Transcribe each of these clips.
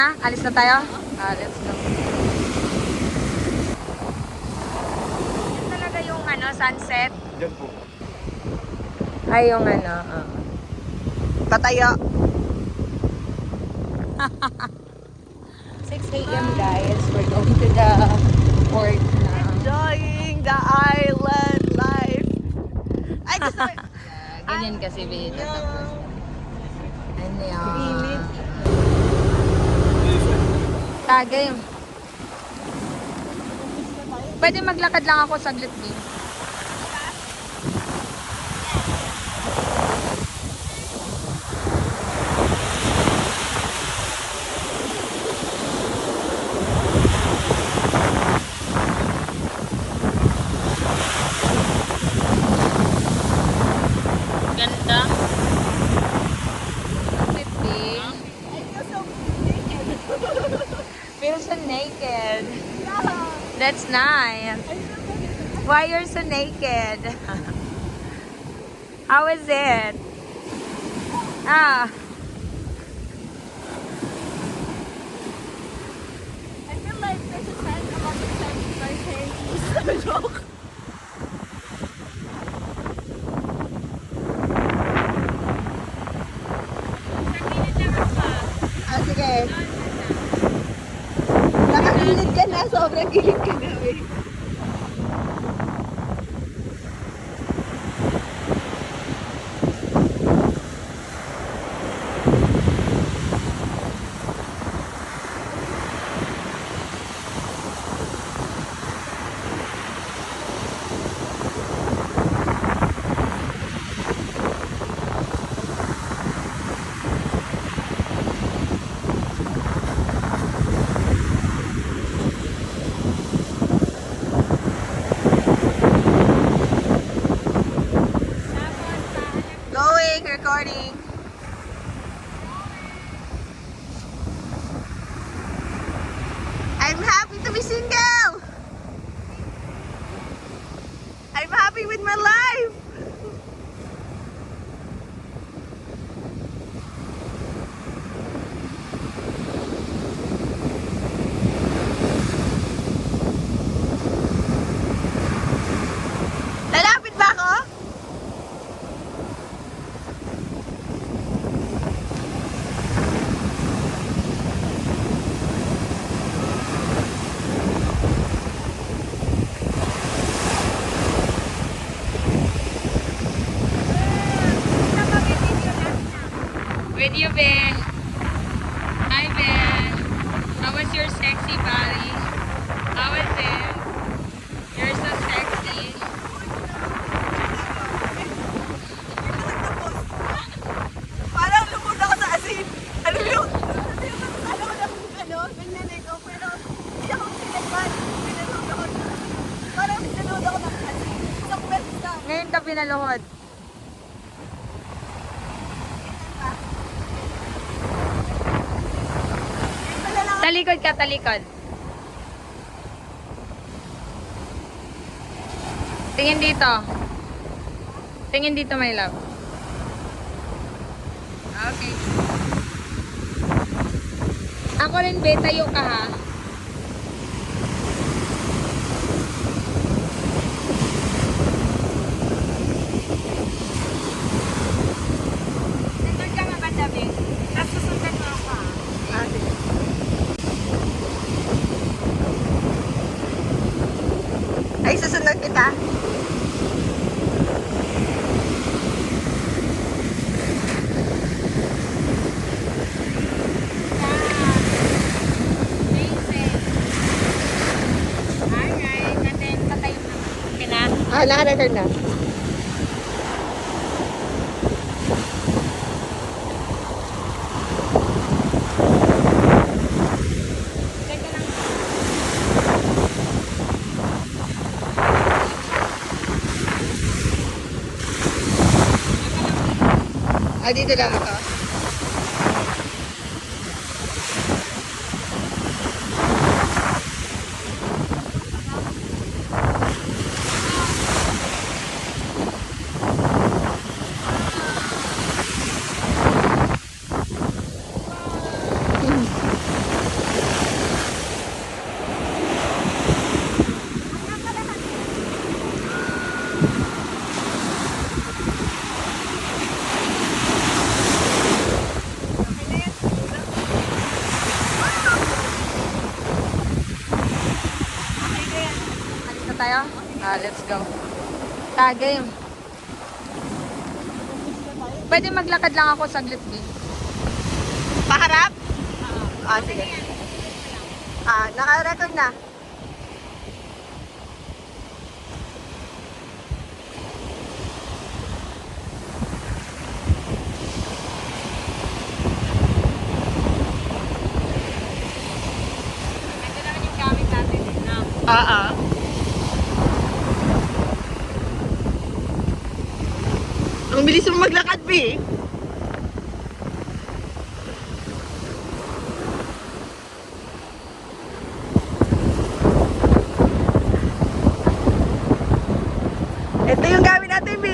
Alis na tayo? Let's go. Yan talaga yung sunset. Diyan po. Ay, yung Tatayo. 6 a.m. guys. We're going to the port na. Enjoying the island life. Ay, gusto ko. Ganyan kasi Beta. Tapos, ano yan? Init. Game. Pwede maglakad lang ako saglit, Bea. Ganda. Feel so naked. That's nice. Why you're so naked? How is it? I feel like there's a sign about the time my hands. Joke. Sige. Nakagilid ka na. Sobrang gilid ka na. Recording. I'm happy to be single. I'm happy with my life. Lalapit ba ako? With you, Ben. Hi, Ben. How was your sexy body? How was it? You're so sexy. Parang lumod ako sa asin. Alam mo yun? Alam ko lang ganyan ko. Pero hindi ako sinagman. Pinanood ako. Parang pinanood ako ng asin. Isang beses na. Ngayon ka pinaluhod. Talikod ka, talikod. Tingin dito. Tingin dito, my love. Okay. Ako rin, be. Tayo ka, ha? Nandun ka mabanda, be. Tapos susundan mo ako, ha? Ay, susunod kita. Alright. And then, patayo naman. Okay na? Naka-record na. Teka lang. Dito lang ako. tayo? Let's go. Game. Pwede maglakad lang ako saglit, B. Paharap? Sige. Naka-record na. Ito naman yung gamit natin, no? Ang bilis mo maglakad, B. Ito yung gamit natin, B.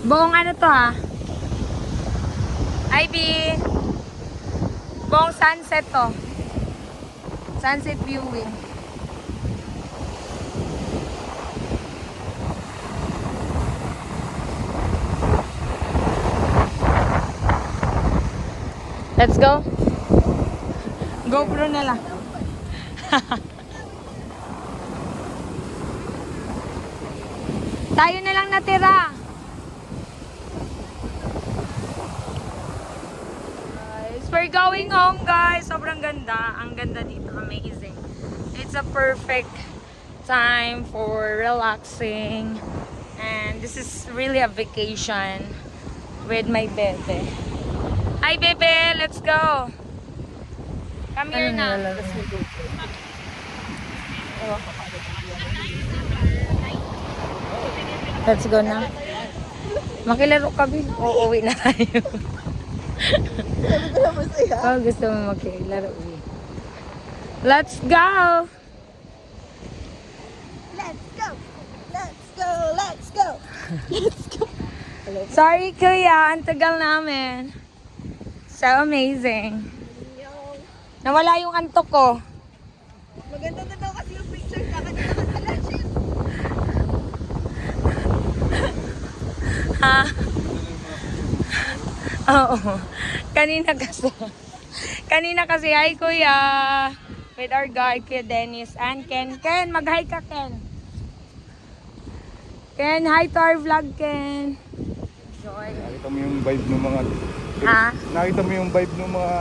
Buong ano to ha? Ivy. Buong sunset to. Sunset viewing. Let's go. GoPro na lang. Tayo na lang natira. We're going home, guys. Sobrang ganda. Ang ganda dito. Amazing. It's a perfect time for relaxing. And this is really a vacation with my bebe. Hi, bebe. Let's go. Come here na. Let's go na. Makilaro kami. Uuwi na tayo. Sabi ko na masaya. Oh, gusto mo makilaro. Let's go! Let's go! Let's go! Let's go! Let's go! Sorry, kuya. Ang tagal namin. So amazing. Nawala yung antok ko. Maganda na daw kasi yung picture na kanina nakasalan. Ha? Oo. Kanina kasi, hi kuya. With our guide, Kuya Dennis and Ken. Ken, mag-hi ka, Ken. Ken, hi to our vlog, Ken. Joy. Nakita mo yung vibe ng mga Ha? Nakita mo yung vibe ng mga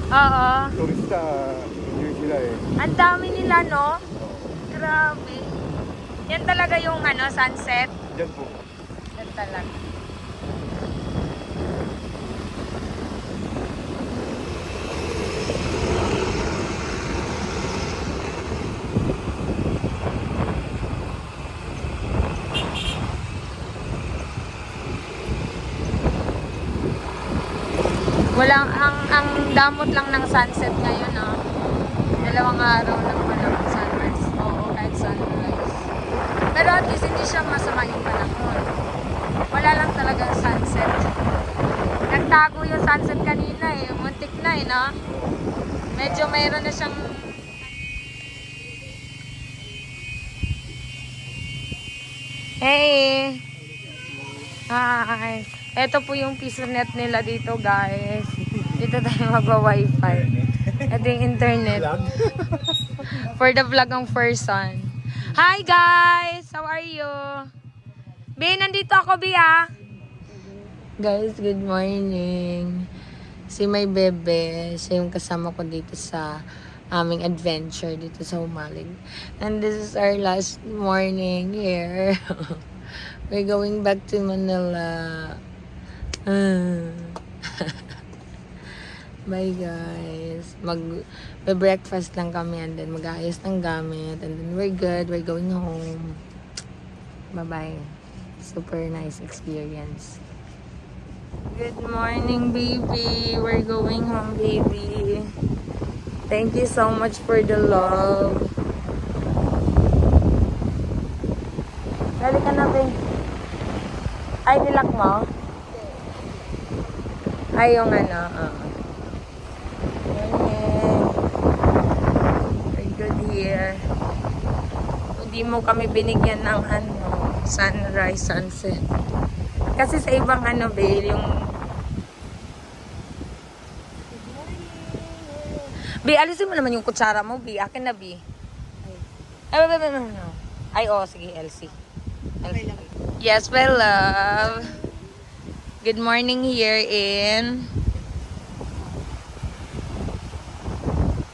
Oo. turista, yun sila eh. Ang dami nila, no? Grabe. Yan talaga yung sunset. Diyan po. Yan talaga. Walang, ang damot lang ng sunset ngayon, ah. 2 araw lang pala ang sunrise. Oo, kahit sunrise. Pero at least hindi siya masama yung panahon. Wala lang talagang sunset. Nagtago yung sunset kanina eh. Muntik na eh, no? Medyo mayroon na siyang... Hey! Hi! Ito po yung piso net nila dito, guys. Dito tayo magwa-wifi. Ito yung internet. For the vlog ang first one. Hi, guys! How are you? Bi, nandito ako, Bi, ah. Guys, good morning. Si my bebe, siya yung kasama ko dito sa aming adventure dito sa Humalig. And this is our last morning here. We're going back to Manila. Bye guys. Mag-breakfast lang kami and then mag-aayos ng gamit and then we're good. We're going home. Bye-bye. Super nice experience. Good morning, baby. We're going home, baby. Thank you so much for the love. Dali ka na, babe. Ay, nilak mo? Ay, yung ano. Morning. here. Hindi mo kami binigyan ng sunrise, sunset. Kasi sa ibang be, yung... Bi, alisin mo naman yung kutsara mo, Bi. Akin na, Bi. Ay, sige, Elsie. Okay lang. Yes, my love. Good morning here in...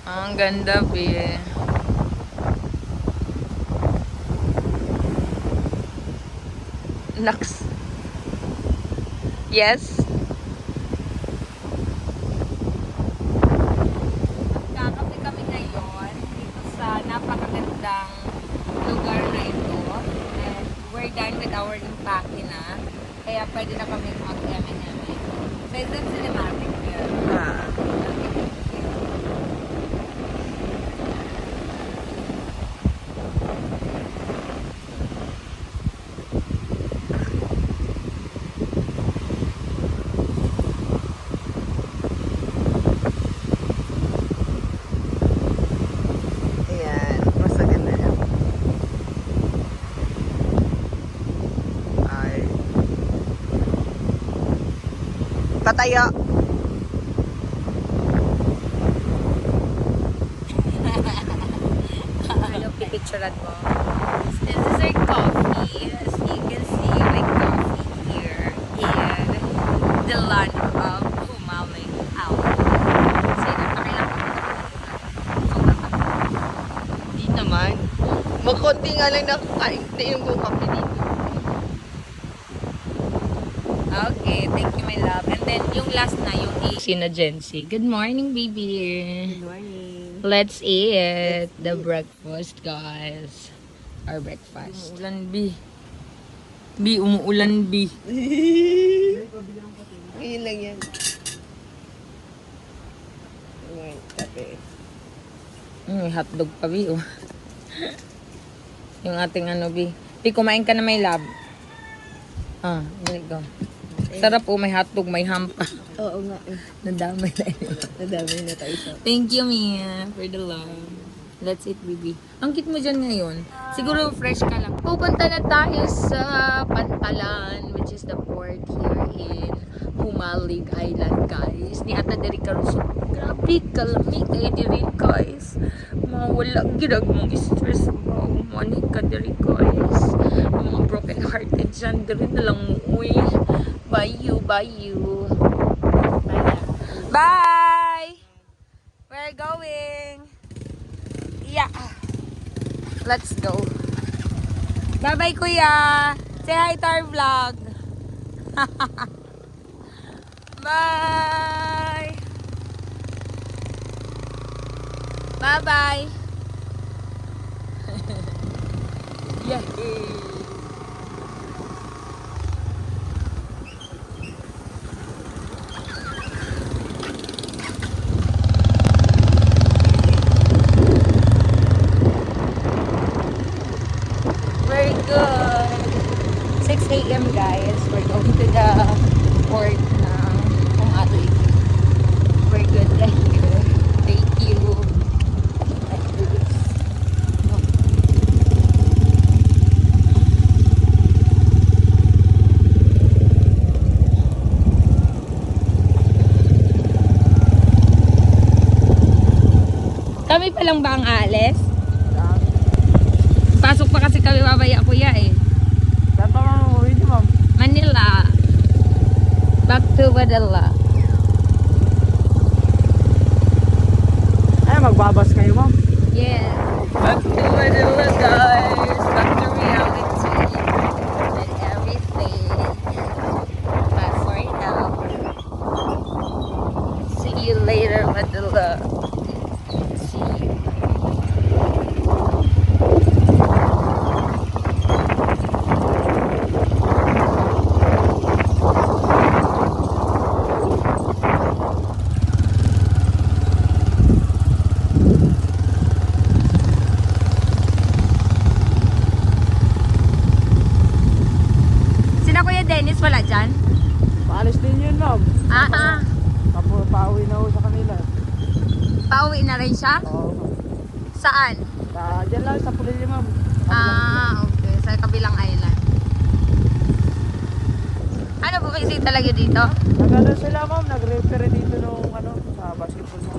Ang ganda, Bi. Naks. Yes. Kakape kami ngayon dito sa napakagandang lugar na ito. And we're done with our impake na. Kaya pwede na kami mag-M&M. So it's a cinematic here. Ayan, mas maganda yan. Ay. Patayo. Ano, pipicturean mo? This is our coffee. As you can see, my coffee here in the land of Humali Owl. Sino pakilang Hindi naman. Makunti nga lang nakakain na yung buong kape dito. Okay, thank you, my love. And then, yung last na, yung Sina Jency. Good morning, baby. Good morning. Let's eat the breakfast, guys. Our breakfast. Umuulan, B. B, umuulan, B. Ngayon lang yan. Ngayon, kape. May hotdog pa, B, oh. Yung ating B. B, kumain ka na, my love. There you go. Sarap po, may hotdog, may ham pa. Oo nga eh. Nadamay na yun. Nadami na tayo sa... Thank you, Mia, for the love. Let's eat, baby. Ang cute mo dyan ngayon. Siguro fresh ka lang. Pupunta na tayo sa Pantalan, which is the port here in Humalig Island, guys. Ni Ata Deri Caruso. Grabe, kalami kayo diri, guys. Mawala ginag mong stress mo. Money ka diri, guys. Ang mga broken hearted dyan, diri na lang mo, uy. Bye you, bye you. Bye! We're going. Yeah. Let's go. Bye-bye, kuya. Say hi to our vlog. Bye. Bye-bye. Yeah. Very good. 6 a.m. guys. We're going to the port ng Humali. We're good. Thank you. Thank you. Kami pa lang ba ang aalis? Pasok pa kasi kami babaya kuya eh. Saan pa mamuwi niyo, ma'am? Manila. Back to Manila. Ay, magbabas kayo, ma'am. Yeah. Back to Manila, guys. Back to reality. And everything. But for now, see you later, Manila. See you. Sina Kuya Dennis wala dyan? Paalis din yun, ma'am. Aha. Pauwi na ho sa kanila. Pauwi na rin siya? Oo. Saan? Diyan lang sa Pulili, ma'am. Ah, okay. Sa kabilang island. Ano po bisita talaga dito? Nag-ano sila, ma'am? Nag-referee dito nung ano, sa basketball mo.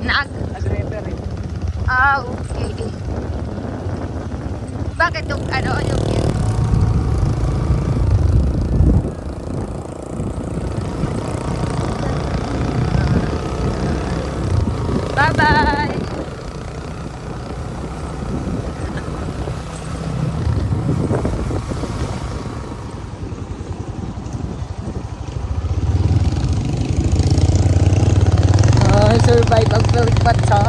Nag-referee. Ah, okay. Bakit yung ano yung Bye-bye! Oh, survive ang Pilipata.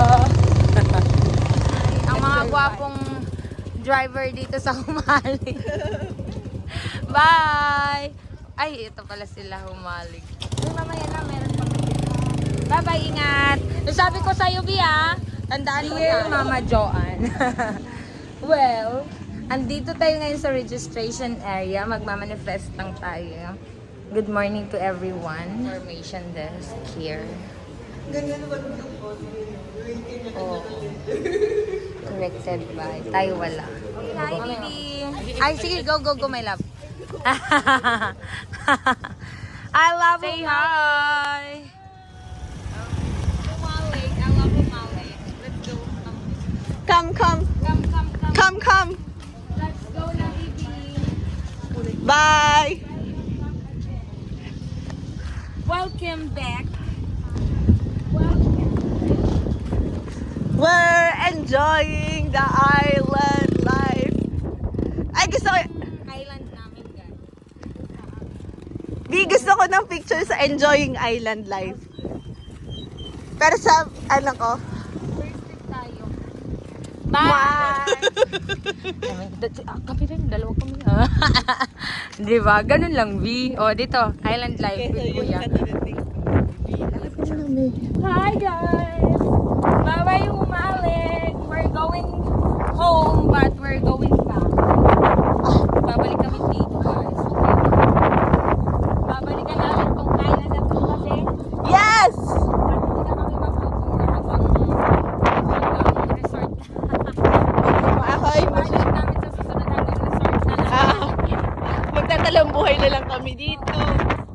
Ang mga gwapong driver dito sa Humalig. Bye! Ay, ito pala sila Humalig. Ay, mamaya na, meron pang bye-bye, ingat! Sabi ko sa'yo, Bia, tandaan mo na. Mama Joanne. Well, andito tayo ngayon sa registration area. Magmamanifest lang tayo. Good morning to everyone. Information desk here. Oh. Corrected by. Tayo wala. Hi, baby. Ay, sige, go, my love. I love you. Say hi. Humalig. I love Humalig. Let's go. Come. Come. Let's go na, baby. Bye. Welcome back. We're enjoying the island life. Ay, gusto ko... Island namin, guys. Gusto ko ng picture sa enjoying island life. Pero sa, ano ko, First trip tayo. Bye! Kami rin, dalawa kami. Di ba? Ganun lang, V. O, dito, island life with Kuya. Hi, guys! Bye-bye, Humalig! We're going home, but we're going back. Babalik kami dito, guys. Okay? Babalikan natin tong island na to kasi yes! hindi na kami mag-tour hanggang resort. Ako ay Balik namin sa susunod hanggang resort na lang. magtatalang buhay na lang kami dito.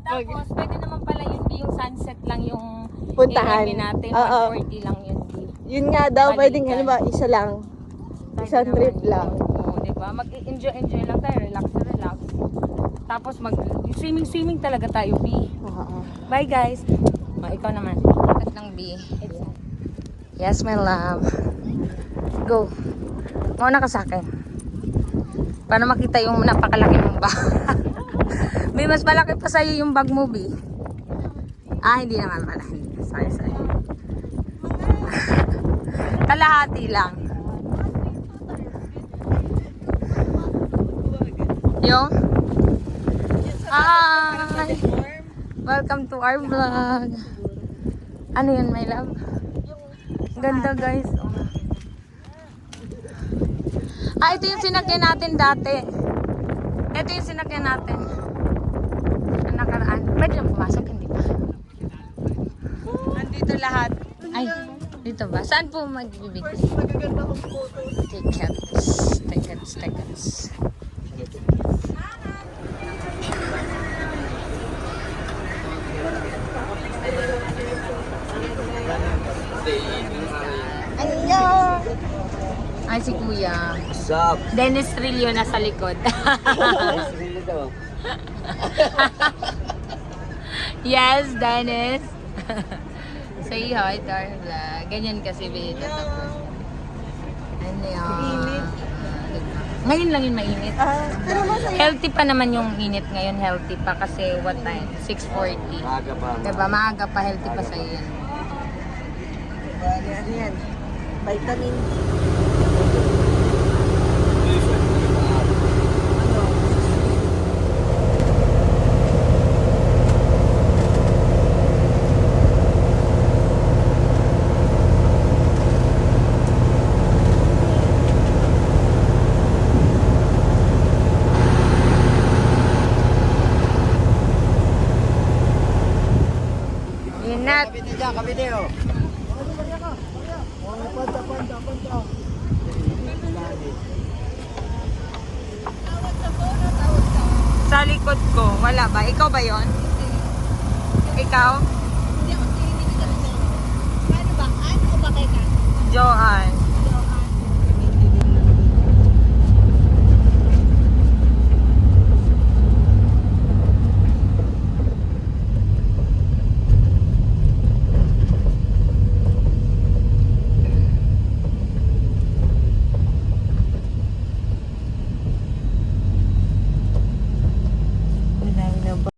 Tapos, pwede naman pala yung sunset lang yung Puntahan. i-review natin. Oo. 140 lang yun. Yun nga daw, Balikan. pwedeng ano ba, isa lang. Isang Pwede trip naman lang. yun. Oo, diba? Mag-enjoy lang tayo. Relax. Tapos, swimming talaga tayo, B. Oo. Bye, guys. Ikaw naman. Ikat ng B. Yes, my love. Go. Mauna ka sa akin. Para makita yung napakalaki mong bag. B, mas malaki pa sa'yo yung bag mo, B. Ah, hindi naman pala. Sorry. Kalahati lang. Yung? Hi! Welcome to our vlog. Ano yun, my love? Ganda, guys. Ah, ito yung sinakyan natin dati. Ito yung sinakyan natin. Ang nakaraan. Pwede lang pumasok, hindi ba? Nandito lahat. Ay, dito ba? Saan po magbibigay? Magaganda kong photos. Tickets. Annyeong! Ay, si Kuya. Sup? Dennis Trillo nasa likod. Really daw. Yes, Dennis. Say hi to our vlog. Ganyan kasi binito. Ano yun? Ngayon lang yun mainit. Pero masaya. Healthy pa naman yung init ngayon. Healthy pa kasi what time? 6:40. Maaga pa. Diba? Maaga pa. Healthy pa sa'yo yan. Ano yan? Vitamin D. Inat. Kapit niya, kapit niya. sa phone o tawag ka? Sa likod ko. Wala ba? Ikaw ba yon? Ikaw? Hindi kita rin. Paano ba? Ano ko ba kay ka? Joanne.